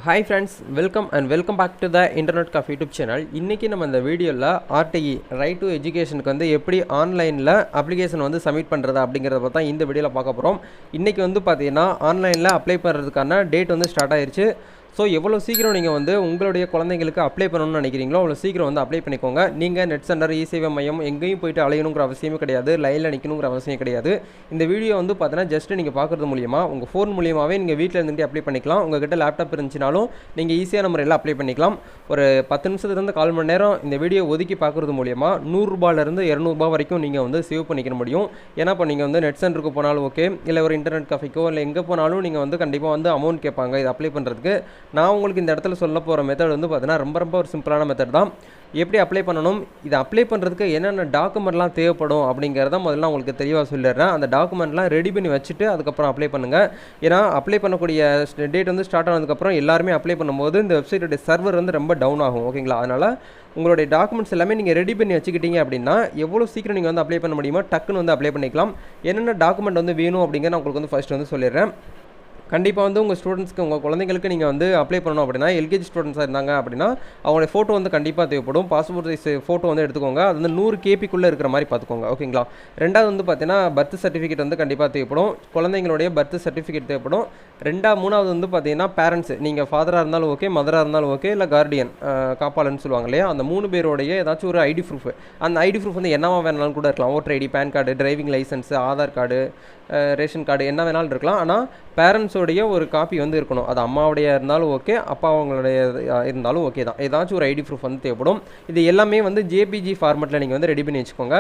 Hi friends, welcome back to the Internet Cafe YouTube channel. இன்னைக்கு நம்ம இந்த வீடியோல RTE Right to Educationக்கு வந்து எப்படி ஆன்லைன்ல அப்ளிகேஷன் வந்து சப்மிட் பண்றது அப்படிங்கறத பத்தி இந்த வீடியோல பார்க்க போறோம். இன்னைக்கு வந்து பாத்தீங்கன்னா ஆன்லைன்ல அப்ளை பண்றதுக்கான டேட் வந்து ஸ்டார்ட் ஆயிருச்சு. ஸோ எவ்வளோ சீக்கிரம் நீங்கள் வந்து உங்களுடைய குழந்தைங்களுக்கு அப்ளை பண்ணணும்னு நினைக்கிறீங்களோ அவ்வளோ சீக்கிரம் வந்து அப்ளை பண்ணிக்கோங்க. நீங்கள் நெட் சென்டர் இசேவை மையம் எங்கேயும் போயிட்டு அலையணுங்கிற அவசியமே கிடையாது, லைனில் நிற்கணுங்கிற அவசியம் கிடையாது. இந்த வீடியோ வந்து பார்த்தீங்கன்னா ஜஸ்ட் நீங்கள் பார்க்குறது மூலியமாக உங்கள் ஃபோன் மூலியமாகவே நீங்கள் வீட்டில் இருந்துட்டு அப்ளை பண்ணிக்கலாம். உங்கள்கிட்ட லேப்டாப் இருந்துச்சுனாலும் நீங்கள் ஈஸியான முறையில் அப்ளை பண்ணிக்கலாம். ஒரு 10 நிமிஷத்துலேருந்து 1/4 மணி நேரம் இந்த வீடியோ ஒதுக்கி பார்க்குறது மூலியமாக ₹100 200 வரைக்கும் நீங்கள் வந்து சேவ் பண்ணிக்க முடியும். ஏன்னா இப்போ நீங்கள் வந்து நெட் சென்டருக்கு போனாலும் ஓகே, இல்லை ஒரு இன்டர்நெட் கஃபேக்கோ இல்லை எங்கே போனாலும் நீங்கள் வந்து கண்டிப்பாக வந்து அமௌண்ட் கேட்பாங்க இது அப்ளை பண்ணுறதுக்கு. நான் உங்களுக்கு இந்த இடத்துல சொல்ல போகிற மெத்தட் வந்து பார்த்தீங்கன்னா ரொம்ப ஒரு சிம்பிளான மெத்தட் தான். எப்படி அப்ளை பண்ணணும், இதை அப்ளை பண்ணுறதுக்கு என்னென்ன டாக்குமெண்ட்லாம் தேவைப்படும் அப்படிங்கிறத முதல்ல உங்களுக்கு தெளிவாக சொல்லிடுறேன். அந்த டாக்குமெண்ட்லாம் ரெடி பண்ணி வச்சுட்டு அதுக்கப்புறம் அப்ளை பண்ணுங்கள். ஏன்னா அப்ளை பண்ணக்கூடிய டேட் வந்து ஸ்டார்ட் ஆனதுக்கப்புறம் எல்லாருமே அப்ளை பண்ணும்போது இந்த வெப்சைட்டோடைய சர்வர் வந்து ரொம்ப டவுன் ஆகும். ஓகேங்களா, அதனால் உங்களுடைய டாக்குமெண்ட்ஸ் எல்லாமே நீங்கள் ரெடி பண்ணி வச்சுக்கிட்டீங்க அப்படின்னா எவ்வளோ சீக்கிரம் நீங்கள் வந்து அப்ளை பண்ண முடியுமோ டக்குன்னு வந்து அப்ளை பண்ணிக்கலாம். என்னென்ன டாக்குமெண்ட் வந்து வேணும் அப்படிங்கிற நான் உங்களுக்கு வந்து ஃபஸ்ட்டு வந்து சொல்லிடுறேன். கண்டிப்பாக வந்து உங்கள் ஸ்டூடெண்ட்ஸ்க்கு உங்கள் குழந்தைங்களுக்கு நீங்கள் வந்து அப்ளை பண்ணணும் அப்படின்னா எல்கேஜி ஸ்டூடெண்ட்ஸாக இருந்தாங்க அப்படின்னா அவங்களுடைய ஃபோட்டோ வந்து கண்டிப்பாக தேவைப்படும். பாஸ்போர்ட் சைஸ் ஃபோட்டோ வந்து எடுத்துக்கோங்க. அது வந்து 100 கேபிக்குள்ளே இருக்கிற மாதிரி பார்த்துக்கோங்க. ஓகேங்களா, ரெண்டாவது வந்து பார்த்தீங்கன்னா பர்த் சர்டிஃபிகேட் வந்து கண்டிப்பாக தேவைப்படும். குழந்தைங்களுடைய பர்த் சர்டிஃபிகேட் தேவைப்படும். மூணாவது வந்து பார்த்தீங்கன்னா பேரண்ட்ஸ், நீங்கள் ஃபாதராக இருந்தாலும் ஓகே, மதராக இருந்தாலும் ஓகே, இல்லை கார்டியன் காப்பாளன்னு சொல்லுவாங்க இல்லையா, அந்த 3 பேருடைய ஏதாச்சும் ஒரு ஐடி ப்ரூஃப். அந்த ஐடி ப்ரூஃப் வந்து என்னவா வேணாலும் கூட இருக்கலாம். Voter ID, PAN card, driving licence, Aadhaar card, ration card, என்ன வேணாலும் இருக்கலாம். ஆனால் பேரண்ட்ஸோடைய ஒரு காப்பி வந்து இருக்கணும். அது அம்மாவுடைய இருந்தாலும் ஓகே, அப்பா அவங்களுடைய இருந்தாலும் ஓகே தான். ஏதாச்சும் ஒரு ஐடி ப்ரூஃப் வந்து தேவைப்படும். இது எல்லாமே வந்து ஜேபிஜி ஃபார்மெட்டில் நீங்கள் வந்து ரெடி பண்ணி வச்சுக்கோங்க.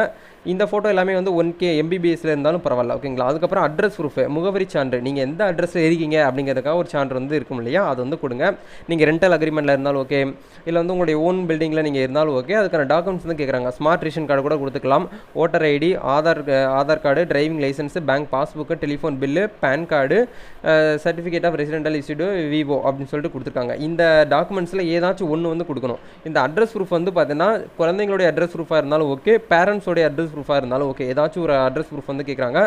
இந்த ஃபோட்டோ எல்லாமே வந்து 1K MBBSல இருந்தாலும் பரவாயில்ல. ஓகேங்களா, அதுக்கப்புறம் அட்ரஸ் ப்ரூஃப், முகவரி சான்று, நீங்கள் எந்த அட்ரஸில் இருக்கீங்க அப்படிங்கிறதுக்காக ஒரு சான்று வந்து இருக்கும் இல்லையா, அது வந்து கொடுங்க. நீங்கள் ரெண்டல் அக்ரிமெண்ட்டில் இருந்தாலும் ஓகே, இல்லை வந்து உங்களுடைய ஓன் பில்டிங்கில் நீங்கள் இருந்தாலும் ஓகே, அதுக்கான டாக்குமெண்ட்ஸ் வந்து கேட்குறாங்க. ஸ்மார்ட் ரேஷன் கார்டு கூட கொடுத்துக்கலாம். Voter ID, Aadhaar card, driving licence, bank passbook, telephone bill, PAN card, certificate of residential issued விவோ அப்படின்னு சொல்லிட்டு கொடுத்துருக்காங்க. இந்த டாக்குமெண்ட்ஸில் ஏதாச்சும் ஒன்று வந்து கொடுக்கணும். இந்த அட்ரஸ் ப்ரூஃப் வந்து பார்த்தீங்கன்னா குழந்தைங்களுடைய அட்ரஸ் ப்ரூஃபாக இருந்தாலும் ஓகே, பேரண்ட்ஸோடைய அட்ரஸ் ப்ரூஃபாக இருந்தாலும் ஓகே, ஏதாச்சும் ஒரு அட்ரஸ் ப்ரூஃப் வந்து கேட்குறாங்க.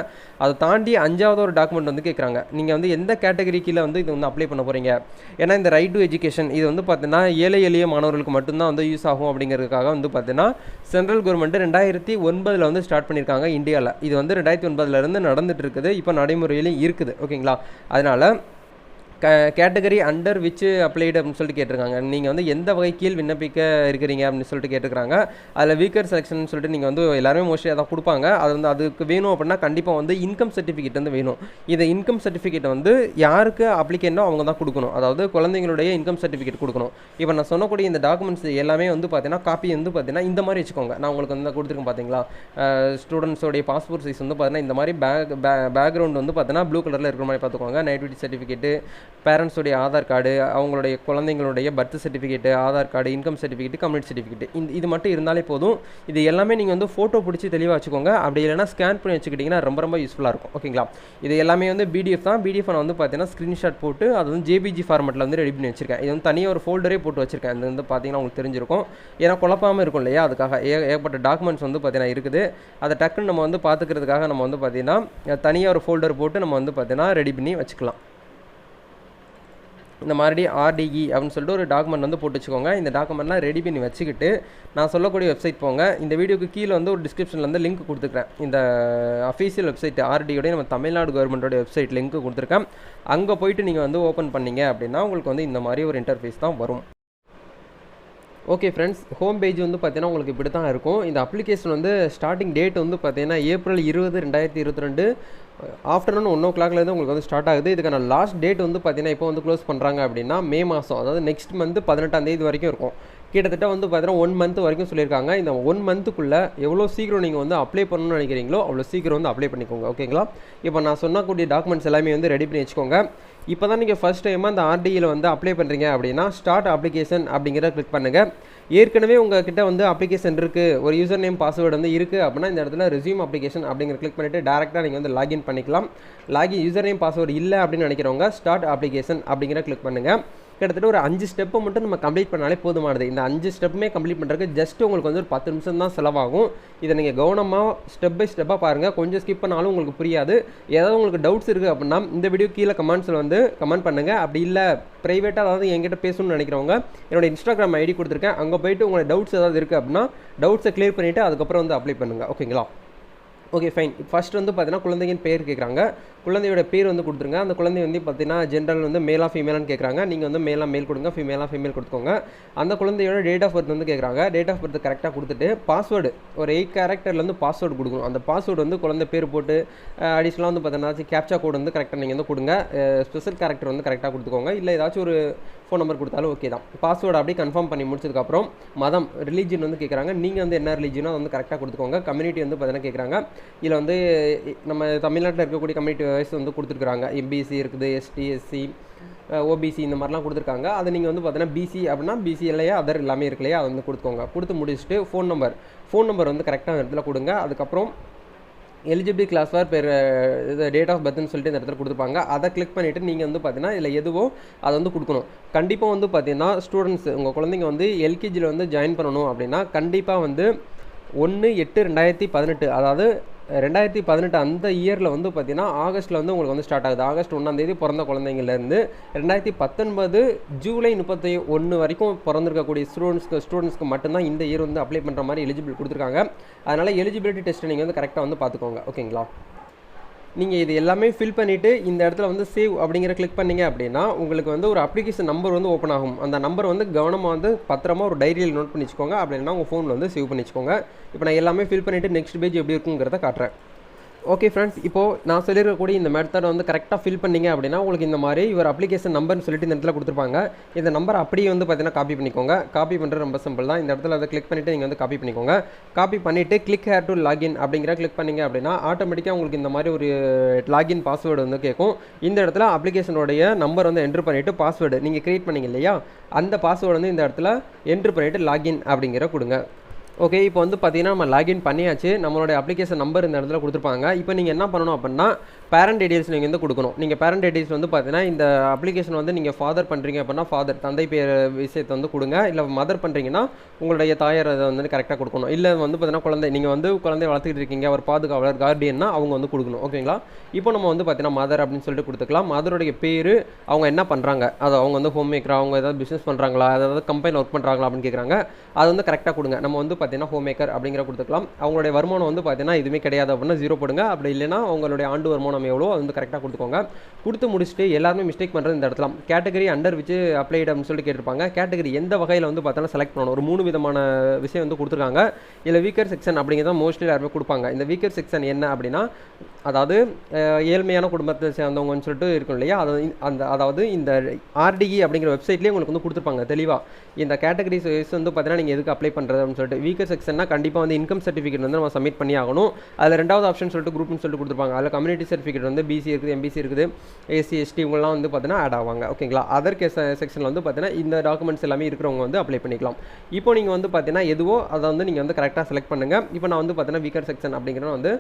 அதை தாண்டி 5வது ஒரு டாக்குமெண்ட் வந்து கேட்குறாங்க. நீங்கள் வந்து எந்த கேட்டகரிக்கில் வந்து இது வந்து அப்ளை பண்ண போகிறீங்க. ஏன்னா இந்த ரைட் டு எஜுகேஷன் இது வந்து பார்த்தீங்கன்னா ஏழை எளிய மாணவர்களுக்கு மட்டும்தான் வந்து யூஸ் ஆகும். அப்படிங்கிறதுக்காக வந்து பார்த்தீங்கன்னா சென்ட்ரல் கவர்மெண்ட் 2009 வந்து ஸ்டார்ட் பண்ணியிருக்காங்க இந்தியாவில். இது வந்து 2009 நடந்துட்டு இருக்குது, இப்போ நடைமுறையிலும் இருக்குது. ஓகேங்களா, அதனால் கேட்டகரி அண்டர் விச் அப்ளைடு அப்படின்னு சொல்லிட்டு கேட்டிருக்காங்க. நீங்கள் வந்து எந்த வகை கீழ் விண்ணப்பிக்க இருக்கிறீங்க அப்படின்னு சொல்லிட்டு கேட்டிருக்காங்க. அதில் வீக்கர் செலெக்ஷன் சொல்லிட்டு நீங்கள் வந்து எல்லாருமே மோஸ்ட்லி அதான் கொடுப்பாங்க. அது வந்து அதுக்கு வேணும் அப்படின்னா கண்டிப்பாக வந்து இன்கம் சர்டிஃபிகேட் வந்து வேணும். இந்த இன்கம் சர்டிஃபிகேட் வந்து யாருக்கு அப்ளிகேண்டோ அவங்க தான் கொடுக்கணும். அதாவது குழந்தைங்களுடைய இன்கம் சர்டிஃபிகேட் கொடுக்கணும். இப்போ நான் சொன்னக்கூடிய இந்த டாக்குமெண்ட்ஸ் எல்லாமே வந்து பார்த்தீங்கன்னா காப்பி வந்து பார்த்தீங்கன்னா இந்த மாதிரி வச்சுக்கோங்க. நான் உங்களுக்கு வந்து கொடுத்துருக்கேன் பார்த்தீங்களா, ஸ்டூடெண்ட்ஸோடைய பாஸ்போர்ட் சைஸ் வந்து பார்த்தீங்கன்னா இந்த மாதிரி பேக்ரவுண்ட் வந்து பார்த்தீங்கன்னா ப்ளூ கலரில் இருக்கிற மாதிரி பார்த்துக்கோங்க. நேட்டிவிட்டி சர்டிஃபிகேட்டு, பேரண்ட்ஸோடைய ஆதார் கார்டு, அவங்களுடைய குழந்தைங்களுடைய birth certificate, Aadhaar card, income certificate, community certificate, இது மட்டும் இருந்தாலே போதும். இது எல்லாமே நீங்கள் வந்து ஃபோட்டோ பிடிச்சி தெளிவாக வச்சுக்கோங்க. அப்படி இல்லைனா ஸ்கேன் பண்ணி வச்சுக்கிட்டிங்கன்னா ரொம்ப யூஸ்ஃபுல்லாக இருக்கும். ஓகேங்களா, இது எல்லாமே வந்து பிடிஎஃப் தான். பிடிஎஃப் நான் வந்து பார்த்தீங்கன்னா ஸ்க்ரீன்ஷாட் போட்டு அது வந்து ஜேபிஜி ஃபார்மெட்டில் வந்து ரெடி பண்ணி வச்சிருக்கேன். இது வந்து தனியாக ஒரு ஃபோல்டரே போட்டு வச்சிருக்கேன். இது வந்து பார்த்தீங்கன்னா உங்களுக்கு தெரிஞ்சிருக்கும். ஏன்னா குழப்பாமல் இருக்கும் இல்லையா, அதுக்காக ஏகப்பட்ட டாக்குமெண்ட்ஸ் வந்து பார்த்தீங்கன்னா இருக்குது. அதை டக்குன்னு நம்ம வந்து பார்த்துக்கிறதுக்காக நம்ம வந்து பார்த்தீங்கன்னா தனியாக ஒரு ஃபோல்டர் போட்டு நம்ம வந்து பார்த்தீங்கன்னா ரெடி பண்ணி வச்சுக்கலாம். இந்த மாதிரி RDE அப்படின்னு சொல்லிட்டு ஒரு டாக்குமெண்ட் வந்து போட்டு வச்சுக்கோங்க. இந்த டாக்குமெண்ட்லாம் ரெடி பண்ணி வச்சுக்கிட்டு நான் சொல்லக்கூடிய வெப்சைட் போங்க. இந்த வீடியோக்கு கீழே வந்து ஒரு டிஸ்கிரிப்ஷனில் வந்து லிங்க் கொடுத்துருக்கேன். இந்த அஃபீஷியல் வெப்சைட் RDOடைய நம்ம தமிழ்நாடு கவர்மெண்ட்டோட வெப்சைட் லிங்க் கொடுத்துருக்கேன். அங்கே போயிட்டு நீங்கள் வந்து ஓப்பன் பண்ணீங்க அப்படின்னா உங்களுக்கு வந்து இந்த மாதிரி ஒரு இன்டர்ஃபேஸ் தான் வரும். ஓகே ஃப்ரெண்ட்ஸ், ஹோம் பேஜ் வந்து பார்த்தீங்கன்னா உங்களுக்கு இப்படி தான் இருக்கும். இந்த அப்ளிகேஷன் வந்து ஸ்டார்டிங் டேட் வந்து பார்த்தீங்கன்னா April 20, 2022 ஆஃப்டர்நூன் 1 o'clockலேருந்து உங்களுக்கு வந்து ஸ்டார்ட் ஆகுது. இதுக்கான லாஸ்ட் டேட் வந்து பார்த்தீங்கன்னா இப்போ வந்து க்ளோஸ் பண்ணுறாங்க அப்படின்னா மே மாதம், அதாவது நெக்ஸ்ட் மந்த் 18ஆம் தேதி வரைக்கும் இருக்கும். கிட்டத்தட்ட வந்து பார்த்தீங்கன்னா 1 month வரைக்கும் சொல்லியிருக்காங்க. இந்த 1 monthக்குள்ளே எவ்வளோ சீக்கிரம் நீங்கள் வந்து அப்ளை பண்ணணும்னு நினைக்கிறீங்களோ அவ்வளோ சீக்கிரம் வந்து அப்ளை பண்ணிக்கோங்க. ஓகேங்களா, இப்போ நான் சொன்னக்கூடிய டாக்குமெண்ட்ஸ் எல்லாமே வந்து ரெடி பண்ணி வச்சுக்கோங்க. இப்போ தான் நீங்கள் ஃபஸ்ட் டைமாக அந்த RDEயில் வந்து அப்ளை பண்ணுறீங்க அப்படின்னா ஸ்டார்ட் அப்ளிகேஷன் அப்படிங்கிறத கிளிக் பண்ணுங்கள். ஏற்கனவே உங்ககிட்ட வந்து அப்ளிகேஷன் இருக்குது, ஒரு யூசர் நேம் பாஸ்வேர்டு வந்து இருக்குது அப்படின்னா இந்த இடத்துல ரெஸ்யூம் அப்ளிகேஷன் அப்படிங்கிற கிளிக் பண்ணிவிட்டு டேரெக்டாக நீங்கள் வந்து லாகின் பண்ணிக்கலாம். யூசர் நேம் பாஸ்வேர்டு இல்லை அப்படின்னு நினைக்கிறவங்க ஸ்டார்ட் அப்ளிகேஷன் அப்படிங்கிற கிளிக் பண்ணுங்கள். கிட்டத்தட்ட ஒரு 5 ஸ்டெப்பை மட்டும் நம்ம கம்ப்ளீட் பண்ணாலே போதுமானது. இந்த 5 ஸ்டெப்புமே கம்ப்ளீட் பண்ணுறதுக்கு ஜஸ்ட் உங்களுக்கு வந்து ஒரு 10 நிமிஷம் தான் செலவாகும். இதை நீங்கள் கவனமாக ஸ்டெப் பை ஸ்டெப்பாக பாருங்கள். கொஞ்சம் ஸ்கிப் பண்ணாலும் உங்களுக்கு புரியாது. ஏதாவது உங்களுக்கு டவுட்ஸ் இருக்குது அப்படின்னா இந்த வீடியோ கீழே கமெண்ட்ஸில் வந்து கமெண்ட் பண்ணுங்கள். அப்படி இல்லை ப்ரைவேட்டாக அதாவது என்கிட்ட பேசணும்னு நினைக்கிறவங்க என்னோட இன்ஸ்டாகிராம் ஐடி கொடுத்துருக்கேன். அங்கே போய்ட்டு உங்களோட டவுட்ஸ் ஏதாவது இருக்குது அப்படின்னா டவுட்ஸை கிளியர் பண்ணிவிட்டு அதுக்கப்புறம் வந்து அப்ளை பண்ணுங்கள். ஓகேங்களா? Okay fine. ஃபஸ்ட் வந்து பார்த்தீங்கன்னா குழந்தையின் பேர் கேட்குறாங்க. குழந்தையோட பேர் வந்து கொடுத்துருங்க. அந்த குழந்தை வந்து பார்த்தீங்கன்னா ஜென்ரல் வந்து மேலா ஃபீமேலான்னு கேட்குறாங்க. நீங்கள் வந்து மேலா மேல் கொடுங்க, ஃபீமேலா ஃபீமேல் கொடுத்துக்கோங்க. அந்த குழந்தையோட டேட் ஆஃப் பர்த் வந்து கேட்குறாங்க. டேட் ஆஃப் பர்த் கரெக்டாக கொடுத்துட்டு பாஸ்வேர்டு ஒரு 8 கேரக்டர்லேருந்து பாஸ்வேர்டு கொடுக்கணும். அந்த பாஸ்வேர்டு வந்து குழந்தை பேர் போட்டு அடிஷ்னலாக வந்து பார்த்தீங்கன்னா கேப்சா கோடு வந்து கரெக்டாக நீங்கள் வந்து கொடுங்க. ஸ்பெஷல் கேரக்டர் வந்து கரெக்டாக கொடுத்துக்கோங்க. இல்லை ஏதாச்சும் ஒரு ஃபோன் நம்பர் கொடுத்தாலும் ஓகே தான். பாஸ்வேர்டு அப்படியே கன்ஃபார்ம் பண்ணி முடிச்சதுக்கப்புறம் மதம் ரிலீஜன் வந்து கேட்குறாங்க. நீங்கள் வந்து என்ன ரிலீஜனோ அதை வந்து கரெக்டாக கொடுத்துக்கோங்க. கம்யூனிட்டி வந்து பார்த்தீங்கன்னா கேட்குறாங்க. இதில் வந்து நம்ம தமிழ்நாட்டில் இருக்கக்கூடிய கம்யூனிட்டி வைஸ் வந்து கொடுத்துருக்காங்க. எம்பிசி இருக்குது, எஸ்டி, எஸ்சி, ஓபிசி இந்த மாதிரிலாம் கொடுத்துருக்காங்க. அது நீங்கள் வந்து பார்த்தீங்கன்னா பிசி அப்படின்னா பிசி இல்லையா அதர் எல்லாமே இருக்கு இல்லையா அதை வந்து கொடுத்துக்கோங்க. கொடுத்து முடிச்சுட்டு ஃபோன் நம்பர் வந்து கரெக்டாக இடத்துல கொடுங்க. அதுக்கப்புறம் எலிஜிபிலிட்டி கிளாஸ் ஃபார் பேர் இது டேட் ஆஃப் பர்த்னு சொல்லிட்டு இந்த இடத்துல கொடுத்துருப்பாங்க. அதை கிளிக் பண்ணிவிட்டு நீங்கள் வந்து பார்த்தீங்கன்னா இதில் எதுவோ அதை வந்து கொடுக்கணும். கண்டிப்பாக வந்து பார்த்தீங்கன்னா ஸ்டூடெண்ட்ஸ் உங்கள் குழந்தைங்க வந்து எல்கேஜியில் வந்து ஜாயின் பண்ணணும் அப்படின்னா கண்டிப்பாக வந்து 1/8/2018 அதாவது 2018 அந்த இயரில் வந்து பார்த்தீங்கன்னா ஆகஸ்ட்டில் வந்து உங்களுக்கு வந்து ஸ்டார்ட் ஆகுது. ஆகஸ்ட் 1 பிறந்த குழந்தைங்கலேருந்து 2019 ஜூலை 31 வரைக்கும் பிறந்திருக்கக்கூடிய ஸ்டூடெண்ட்ஸ்க்கு மட்டும்தான் இந்த இயர் வந்து அப்ளை பண்ணுற மாதிரி எலிஜிபிள் கொடுத்துருக்காங்க. அதனால் எலிஜிபிலிட்டி டெஸ்ட்டை நீங்கள் வந்து கரெக்டாக வந்து பார்த்துக்கோங்க. ஓகேங்களா? நீங்கள் இது எல்லாமே ஃபில் பண்ணிவிட்டு இந்த இடத்துல வந்து சேவ் அப்படிங்கிற கிளிக் பண்ணிங்க அப்படின்னா உங்களுக்கு வந்து ஒரு அப்ளிகேஷன் நம்பர் வந்து ஓப்பன் ஆகும். அந்த நம்பர் வந்து கவனமாக வந்து பத்திரமா ஒரு டைரியில் நோட் பண்ணி வச்சுக்கோங்க. அப்படின்னா உங்கள் ஃபோனில் வந்து சேவ் பண்ணி வச்சுக்கோங்க. இப்போ நான் எல்லாமே ஃபில் பண்ணிவிட்டு நெக்ஸ்ட் பேஜ் எப்படி இருக்குங்கிறத காட்டுறேன். ஓகே ஃப்ரெண்ட்ஸ், இப்போது நான் சொல்லியிருக்கக்கூடிய இந்த மெத்தட் வந்து கரெக்டாக ஃபில் பண்ணிங்க அப்படின்னா உங்களுக்கு இந்த மாதிரி ஒரு அப்ளிகேஷன் நம்பர்னு சொல்லிட்டு இந்த இடத்துல கொடுத்துருப்பாங்க. இந்த நம்பர் அப்படியே வந்து பார்த்தீங்கன்னா காப்பி பண்ணிக்கோங்க. காப்பி பண்ணுறது ரொம்ப சிம்பிள் தான். இந்த இடத்துல அதை கிளிக் பண்ணிவிட்டு நீங்கள் வந்து காப்பி பண்ணிக்கோங்க. காப்பி பண்ணிவிட்டு கிளிக் ஹேர் டு லாகின் அப்படிங்கிற கிளிக் பண்ணிங்க அப்படின்னா ஆட்டோமேட்டிக்காக உங்களுக்கு இந்த மாதிரி ஒரு லாகின் பாஸ்வேர்டு வந்து கேட்கும். இந்த இடத்துல அப்ளிகேஷனுடைய நம்பர் வந்து என்ட்ரு பண்ணிவிட்டு பாஸ்வேர்டு நீங்கள் க்ரியேட் பண்ணிங்க இல்லையா அந்த பாஸ்வேர்டு வந்து இந்த இடத்துல என்ட்ரு பண்ணிவிட்டு லாகின் அப்படிங்கிற கொடுங்க. ஓகே, இப்போ வந்து பார்த்தீங்கன்னா நம்ம லாகின் பண்ணியாச்சு. நம்மளோட அப்ளிகேஷன் நம்பர் இந்த இடத்துல கொடுத்துருப்பாங்க. இப்போ நீங்கள் என்ன பண்ணணும் அப்படின்னா பேரண்ட் டீடைல்ஸ் நீங்கள் வந்து கொடுக்கணும். நீங்கள் பேரண்ட் டீடைல்ஸ் வந்து பார்த்தீங்கன்னா இந்த அப்ளிகேஷன் வந்து நீங்கள் ஃபாதர் பண்ணுறீங்க அப்படின்னா ஃபாதர் தந்தை பேர் விஷயத்தை வந்து கொடுங்க. இல்லை மதர் பண்ணுறீங்கன்னா உங்களுடைய தாயார் அதை வந்து கரெக்டாக கொடுக்கணும். இல்லை வந்து பார்த்தீங்கன்னா குழந்தை நீங்கள் வந்து குழந்தைய வளர்த்துக்கிட்டு இருக்கீங்க ஒரு பாதுகாவலர் கார்டியன்னா அவங்க வந்து கொடுக்கணும். ஓகேங்களா? இப்போ நம்ம வந்து பார்த்தீங்கன்னா மதர் அப்படின்னு சொல்லிட்டு கொடுத்துக்கலாம். மதருடைய பேர், அவங்க என்ன பண்ணுறாங்க, அது அவங்க வந்து ஹோம் மேக்கரா, அவங்க ஏதாவது பிஸ்னஸ் பண்ணுறாங்களா, அதாவது கம்பெனியில் ஒர்க் பண்ணுறாங்களா அப்படின்னு கேட்குறாங்க. அது வந்து கரெக்டாக கொடுங்க. நம்ம வந்து பார்த்தீங்கன்னா ஹோம் மேக்கர் அப்படிங்கிற கொடுத்துக்கலாம். அவங்களுடைய வருமானம் வந்து பார்த்தீங்கன்னா எதுவுமே கிடையாது அப்படின்னா 0 போடுங்க. அப்படி இல்லைன்னா அவங்களுடைய ஆண்டு வருமானம் எவ்வளோ அது வந்து கரெக்டாக கொடுத்துக்கோங்க. கொடுத்து முடிச்சுட்டு எல்லாருமே மிஸ்டேக் பண்ணுறது இந்த இடத்துல கேட்டகரி அண்டர் விச் அப்ளைட் அப்படின்னு சொல்லிட்டு கேட்டிருப்பாங்க. கேட்டகரி எந்த வகையில் வந்து பார்த்தீங்கன்னா செலக்ட் பண்ணணும். ஒரு 3 விதமான விஷயம் வந்து கொடுத்துருக்காங்க. இதில் வீக்கர் செக்ஷன் அப்படிங்கிறத மோஸ்ட்லி எல்லாருமே கொடுப்பாங்க. இந்த வீக்கர் செக்ஷன் என்ன அப்படின்னா அதாவது ஏழ்மையான குடும்பத்தை சேர்ந்தவங்கன்னு சொல்லிட்டு இருக்கும் இல்லையா, அதாவது இந்த ஆர்டிஇ அப்படிங்கிற வெப்சைட்லேயே உங்களுக்கு வந்து கொடுத்துருப்பாங்க தெளிவாக இந்த கேட்டகரிஸ் வந்து பார்த்தீங்கன்னா நீங்கள் எதுக்கு அப்ளை பண்ணுறது அப்படின்னு சொல்லிட்டு. வீக்கர் செக்ஷன்னா கண்டிப்பாக வந்து இன்கம் சர்டிஃபிகேட் வந்து நம்ம சப்மிட் பண்ணி ஆகணும். அதில் 2வது ஆப்ஷன் சொல்லிட்டு குரூப்னு சொல்லிட்டு கொடுத்துருப்பாங்க. அதில் கம்யூனிட்டி சர்டிஃபிகேட் வந்து பிசி இருக்குது, எம்பிசி இருக்குது, எஸ்சி எஸ்டி இவங்கெல்லாம் வந்து பார்த்தீங்கன்னா ஆட் ஆவாங்க. ஓகேங்களா? அதர் செக்ஷனில் வந்து பார்த்தீங்கன்னா இந்த டாக்குமெண்ட்ஸ் எல்லாமே இருக்கிறவங்க வந்து அப்ளை பண்ணிக்கலாம். இப்போ நீங்கள் வந்து பார்த்தீங்கன்னா எதுவோ அதை வந்து நீங்கள் வந்து கரெக்டாக செலக்ட் பண்ணுங்கள். இப்போ நான் வந்து பார்த்தீங்கன்னா வீக்கர் செக்ஷன் அப்படிங்கிறத வந்து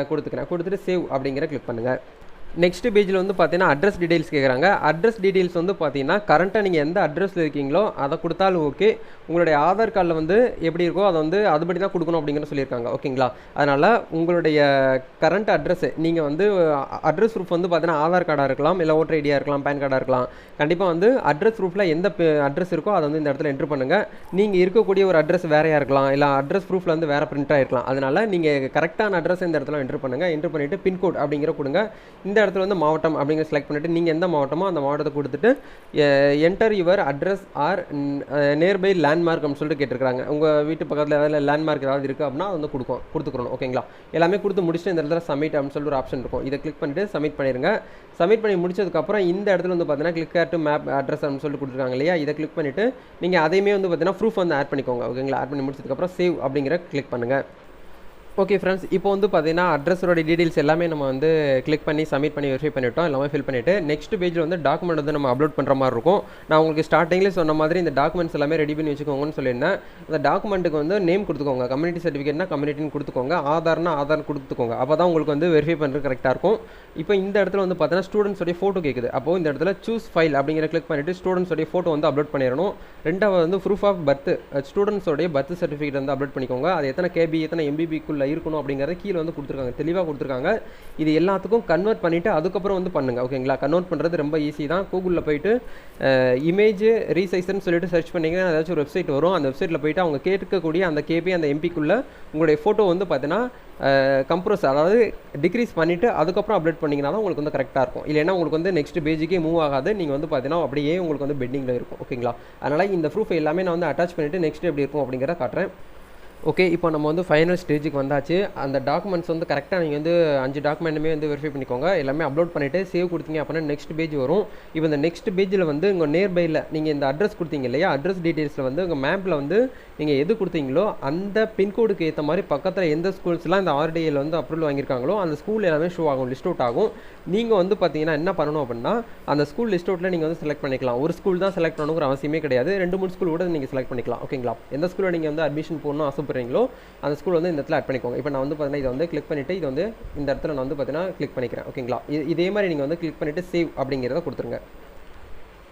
கொடுத்துக்கிறேன். கொடுத்துட்டு சேவ் அப்படிங்கிற கிளிக் பண்ணுங்கள். நெக்ஸ்ட் பேஜில் வந்து பார்த்தீங்கன்னா அட்ரஸ் டீடைல்ஸ் கேட்குறாங்க. அட்ரஸ் டீடைல்ஸ் வந்து பார்த்தீங்கன்னா கரண்ட்டாக நீங்கள் எந்த அட்ரஸில் இருக்கீங்களோ அதை கொடுத்தாலும் ஓகே. உங்களுடைய ஆதார் கார்டில் வந்து எப்படி இருக்கோ அதை வந்து அதுபடி தான் கொடுக்கணும் அப்படிங்கிற சொல்லியிருக்காங்க. ஓகேங்களா? அதனால் உங்களுடைய கரண்ட் அட்ரஸ் நீங்கள் வந்து அட்ரஸ் ப்ரூஃப் வந்து பார்த்தீங்கன்னா ஆதார் கார்டாக இருக்கலாம், இல்லை ஓட்டர் ஐடியாக இருக்கலாம், பேன் கார்டாக இருக்கலாம். கண்டிப்பாக வந்து அட்ரஸ் ப்ரூஃபில் எந்த அட்ரஸ் இருக்கோ அதை வந்து இந்த இடத்துல என்ட்ரு பண்ணுங்கள். நீங்கள் இருக்கக்கூடிய ஒரு அட்ரஸ் வேறையாக இருக்கலாம், இல்லை அட்ரஸ் ப்ரூஃபில் வந்து வேறு பிரிண்ட்டாக இருக்கலாம். அதனால் நீங்கள் கரெக்டான அட்ரஸ் இந்த இடத்துல என்ட்ரு பண்ணுங்கள். என்ட்ரு பண்ணிவிட்டு பின்கோட் அப்படிங்கிற கொடுங்க. இந்த இடத்துல வந்து மாவட்டம் அப்படிங்கிற செலக்ட் பண்ணிவிட்டு நீங்கள் எந்த மாவட்டமோ அந்த மாவட்டத்தை கொடுத்துட்டு enter your address R nearby landmark அப்படின்னு சொல்லிட்டு கேட்டிருக்காங்க. உங்கள் வீட்டு பக்கத்தில் ஏதாவது லேண்ட்மார்க் ஏதாவது இருக்குது அப்படின்னா அது வந்து கொடுத்துக்கணும். ஓகேங்களா? எல்லாமே கொடுத்து முடிச்சுட்டு இந்த இடத்துல சப்மிட் அப்படின்னு சொல்லிட்டு ஒரு ஆப்ஷன் இருக்கும். இதை கிளிக் பண்ணிவிட்டு சப்மிட் பண்ணிடுங்க. சப்மிட் பண்ணி முடிச்சதுக்கப்புறம் இந்த இடத்துல வந்து பார்த்தீங்கன்னா click hair to map address அப்படின்னு சொல்லிட்டு கொடுத்துருக்காங்க இல்லையா, இதை கிளிக் பண்ணிவிட்டு நீங்கள் அதையுமே வந்து பார்த்தீங்கன்னா ப்ரூஃப் வந்து ஆட் பண்ணிக்கோங்க. ஓகேங்களா? ஆட் பண்ணி முடிச்சதுக்கப்புறம் சேவ் அப்படிங்கிற கிளிக் பண்ணுங்கள். ஓகே ஃப்ரெண்ட்ஸ், இப்போ வந்து பார்த்தீங்கன்னா அட்ரஸோட டீடைல்ஸ் எல்லாமே நம்ம வந்து கிளிக் பண்ணி சப்மிட் பண்ணி வெரிஃபை பண்ணிவிட்டோம். எல்லாமே ஃபில் பண்ணிவிட்டு நெக்ஸ்ட் பேஜில் வந்து டாக்குமெண்ட் வந்து நம்ம அப்லோட் பண்ணுற மாதிரி இருக்கும். நான் உங்களுக்கு ஸ்டார்டிங்லேயே சொன்ன மாதிரி இந்த டாக்குமெண்ட்ஸ் எல்லாமே ரெடி பண்ணி வச்சுக்கோங்கன்னு சொல்லியிருந்தேன். அந்த டாக்குமெண்ட்டுக்கு வந்து நேம் கொடுத்துக்கோங்க. கம்யூனிட்டி சர்டிஃபிகேட்னா கம்யூனிட்டின்னு கொடுத்துக்கோங்க. ஆதார்னா ஆதார் கொடுத்துக்கோங்க. அப்போ தான் உங்களுக்கு வந்து வெரிஃபை பண்ணுறது கரெக்டாக இருக்கும். இப்போ இந்த இடத்துல வந்து பார்த்தீங்கன்னா ஸ்டூடெண்ட்ஸோடைய ஃபோட்டோ கேட்குது. அப்போது இந்த இடத்துல சூஸ் ஃபைல் அப்படிங்கிற கிளிக் பண்ணிவிட்டு ஸ்டூடெண்ட்ஸோடைய ஃபோட்டோ வந்து அப்லோட் பண்ணிடணும். ரெண்டாவது வந்து ப்ரூஃப் ஆஃப் பர்த், ஸ்டூடெண்ட்ஸோடைய பர்த் சர்டிஃபிகேட் வந்து அப்லோட் பண்ணிக்கோங்க. அது எத்தனை கேபி எத்தனை எம்பிபிக்குள்ளே இருக்கணும் அப்படிங்கிறத கீழே வந்து கொடுத்துருக்காங்க, தெளிவாக கொடுத்துருக்காங்க. இது எல்லாத்துக்கும் கன்வெர்ட் பண்ணிவிட்டு அதுக்கப்புறம் வந்து பண்ணுங்கள். ஓகேங்களா? கன்வெர்ட் பண்ணுறது ரொம்ப ஈஸி தான். கூகுளில் போயிட்டு இமேஜ் ரீசைஸ்ன்னு சொல்லிட்டு சர்ச் பண்ணிங்கன்னா ஏதாச்சும் ஒரு வெப்சைட் வரும். அந்த வெப்சைட்டில் போயிட்டு அவங்க கேட்கக்கூடிய அந்த கேபி அந்த எம்பிக்குள்ளே உங்களுடைய ஃபோட்டோ வந்து பார்த்தீங்கன்னா கம்ப்ரஸ், அதாவது டிக்ரீஸ் பண்ணிவிட்டு அதுக்கப்புறம் அப்டேட் பண்ணிங்கன்னா தான் உங்களுக்கு வந்து கரெக்டாக இருக்கும். இல்லைன்னா உங்களுக்கு வந்து நெக்ஸ்ட் பேஜுக்கே மூவ் ஆகாது. நீங்கள் வந்து பார்த்தீங்கன்னா அப்படியே உங்களுக்கு வந்து பெண்டிங்கில் இருக்கும். ஓகேங்களா? அதனால் இந்த ப்ரூஃப் எல்லாமே நான் வந்து அட்டாச் பண்ணிவிட்டு நெக்ஸ்ட் எப்படி இருக்கும் அப்படிங்கிறத காட்டுறேன். ஓகே, இப்போ நம்ம வந்து ஃபைனல் ஸ்டேஜுக்கு வந்தாச்சு. அந்த டாக்குமெண்ட்ஸ் வந்து கரெக்டாக நீங்கள் வந்து 5 டாக்குமெண்ட்டுமே வந்து வெரிஃபை பண்ணிக்கோங்க. எல்லாமே அப்லோட் பண்ணிவிட்டு சேவ் கொடுத்தீங்க அப்படின்னா நெக்ஸ்ட் பேஜ் வரும். இப்போ இந்த நெக்ஸ்ட் பேஜில் வந்து உங்கள் நியர்பையில் நீங்கள் இந்த அட்ரஸ் கொடுத்தீங்க இல்லையா, அட்ரஸ் டீட்டெயில்ஸில் வந்து உங்கள் மேப்பில் வந்து நீங்கள் எது கொடுத்தீங்களோ அந்த பின்கோடுக்கு ஏற்ற மாதிரி பக்கத்தில் எந்த ஸ்கூல்ஸ்லாம் இந்த ஆர்டிஏயில் வந்து அப்ரூவல் வாங்கியிருக்காங்களோ அந்த ஸ்கூல் எல்லாமே ஷோ ஆகும், லிஸ்ட் அவுட் ஆகும். நீங்கள் வந்து பார்த்தீங்கன்னா என்ன பண்ணணும் அப்படின்னா அந்த ஸ்கூல் லிஸ்ட் அவுட்டில் நீங்கள் வந்து செலக்ட் பண்ணிக்கலாம். ஒரு ஸ்கூல் தான் செலக்ட் பண்ணணுங்கிற அவசியமே கிடையாது. 2-3 ஸ்கூல் கூட நீங்கள் செலக்ட் பண்ணிக்கலாம். ஓகேங்களா? எந்த ஸ்கூலில் நீங்கள் வந்து அட்மிஷன் போடணும் ஆசைப்படுறீங்களோ அந்த ஸ்கூல் வந்து இந்த இடத்துல ஆட் பண்ணிக்கோங்க. இப்போ நான் வந்து பார்த்தீங்கன்னா இதை வந்து கிளிக் பண்ணிவிட்டு இது வந்து இந்த இடத்துல நான் வந்து பார்த்தீங்கன்னா கிளிக் பண்ணிக்கிறேன். ஓகேங்களா? இதே மாதிரி நீங்கள் வந்து கிளிக் பண்ணிவிட்டு சேவ் அப்படிங்கிறத கொடுத்துருங்க.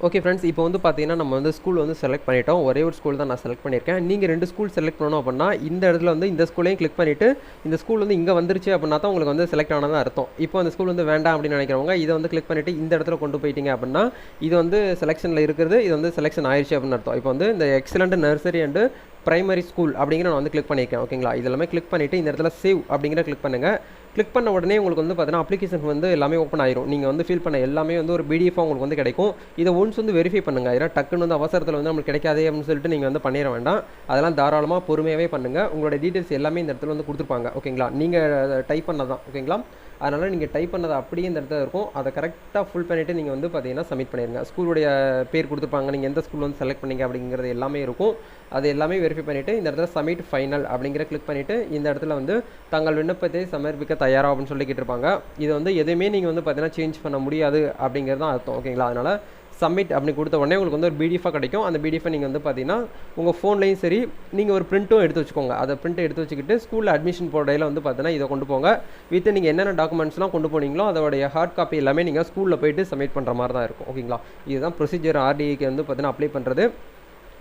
ஓகே ஃப்ரெண்ட்ஸ், இப்போ வந்து பார்த்தீங்கன்னா நம்ம வந்து ஸ்கூல் வந்து செலக்ட் பண்ணிட்டோம். ஒரே ஒரு ஸ்கூல் தான் நான் செலக்ட் பண்ணியிருக்கேன். நீங்கள் 2 ஸ்கூல் செலக்ட் பண்ணணும் அப்படின்னா இந்த இடத்துல வந்து இந்த ஸ்கூலையும் கிளிக் பண்ணிவிட்டு இந்த ஸ்கூல் வந்து இங்கே வந்துருச்சு அப்படின்னா தான் உங்களுக்கு வந்து செலக்ட் ஆனதான் அர்த்தம். இப்போ அந்த ஸ்கூல் வந்து வேண்டாம் அப்படின்னு நினைக்கிறவங்க இதை வந்து கிளிக் பண்ணிவிட்டு இந்த இடத்துல கொண்டு போயிட்டீங்க அப்படின்னா இது வந்து செலெக்ஷனில் இருக்கிறது, இது வந்து செலெக்ஷன் ஆயிடுச்சு அப்படின்னு அர்த்தம். இப்போ வந்து இந்த excellent nursery and primary school அப்படிங்கிற நான் வந்து கிளிக் பண்ணியிருக்கேன். ஓகேங்களா? இதெல்லாமே கிளிக் பண்ணிவிட்டு இந்த இடத்துல சேவ் அப்படிங்கிற கிளிக் பண்ணுங்கள். கிளிக் பண்ண உடனே உங்களுக்கு வந்து பார்த்தீங்கன்னா அப்ளிகேஷன் வந்து எல்லாமே ஓப்பன் ஆயிரும். நீங்கள் வந்து ஃபில் பண்ண எல்லாமே வந்து ஒரு பிடிஎஃபாக உங்களுக்கு வந்து கிடைக்கும். இதை ஒன்ஸ் வந்து வெரிஃபை பண்ணுங்கள். ஏன்னா டக்குன்னு வந்து அவசரத்தில் வந்து நம்மளுக்கு கிடைக்காதே அப்படின்னு சொல்லிட்டு நீங்கள் வந்து பண்ணிட வேண்டாம். அதெல்லாம் தாராளமாக பொறுமையாகவே பண்ணுங்கள். உங்களோட டீட்டெயில்ஸ் எல்லாமே இந்த இடத்துல வந்து கொடுத்துருப்பாங்க. ஓகேங்களா? நீங்கள் டைப் பண்ணதான். ஓகேங்களா? அதனால் நீங்கள் டைப் பண்ணதை அப்படியே இந்த இடத்துல இருக்கும். அதை கரெக்டாக ஃபுல் பண்ணிவிட்டு நீங்கள் வந்து பார்த்தீங்கன்னா சப்மிட் பண்ணிடுங்க. ஸ்கூலுடைய பேர் கொடுத்துருப்பாங்க, நீங்கள் எந்த ஸ்கூல் வந்து செலக்ட் பண்ணிங்க அப்படிங்கிறது எல்லாமே இருக்கும். அது எல்லாமே வெரிஃபை பண்ணிவிட்டு இந்த இடத்துல சப்மிட் ஃபைனல் அப்படிங்கிற கிளிக் பண்ணிவிட்டு இந்த இடத்துல வந்து தங்கள் விண்ணப்பத்தை சமர்ப்பிக்க தயாரா அப்படின்னு சொல்லி கேட்டிருப்பாங்க. இது வந்து எதுவுமே நீங்கள் வந்து பார்த்தீங்கன்னா சேஞ்ச் பண்ண முடியாது அப்படிங்கிறது தான் அர்த்தம். ஓகேங்களா? அதனால் சப்மிட் அப்படி கொடுத்த உடனே உங்களுக்கு வந்து ஒரு பிடிஎஃபாக கிடைக்கும். அந்த பிடிஎஃபை நீங்கள் வந்து பார்த்தீங்கன்னா உங்கள் ஃபோன்லேயும் சரி நீங்கள் ஒரு பிரிண்ட்டும் எடுத்து வச்சுக்கோங்க. அதை பிரிண்ட்டை எடுத்து வச்சுக்கிட்டு ஸ்கூலில் அட்மிஷன் போடையில் வந்து பார்த்தீங்கன்னா இதை கொண்டு போங்க. வித் நீங்கள் என்னென்ன டாக்குமெண்ட்ஸ்லாம் கொண்டு போனீங்களோ அதோடைய ஹார்ட் காப்பி எல்லாமே நீங்கள் ஸ்கூலில் போயிட்டு சப்மிட் பண்ணுற மாதிரி தான் இருக்கும். ஓகேங்களா? இதுதான் ப்ரொசீஜர் ஆர்டிஐக்கு வந்து பார்த்தீங்கன்னா அப்ளை பண்ணுறது.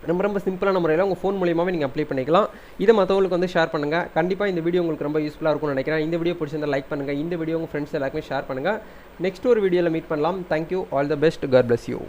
ரொம்ப சிம்பிளான முறையில் உங்கள் ஃபோன் மூலியமாகவே நீங்கள் அப்ளை பண்ணிக்கலாம். இதை மற்றவங்களுக்கு வந்து ஷேர் பண்ணுங்கள். கண்டிப்பாக இந்த வீடியோ உங்களுக்கு ரொம்ப யூஸ்ஃபுல்லாக இருக்கும்னு நினைக்கிறேன். இந்த வீடியோ பிடிச்சிருந்தால் லைக் பண்ணுங்கள். இந்த வீடியோ உங்கள் ஃப்ரெண்ட்ஸ் எல்லாருக்குமே ஷேர் பண்ணுங்கள். நெக்ஸ்ட் ஒரு வீடியோவில் மீட் பண்ணலாம். Thank you. All the best. God bless you.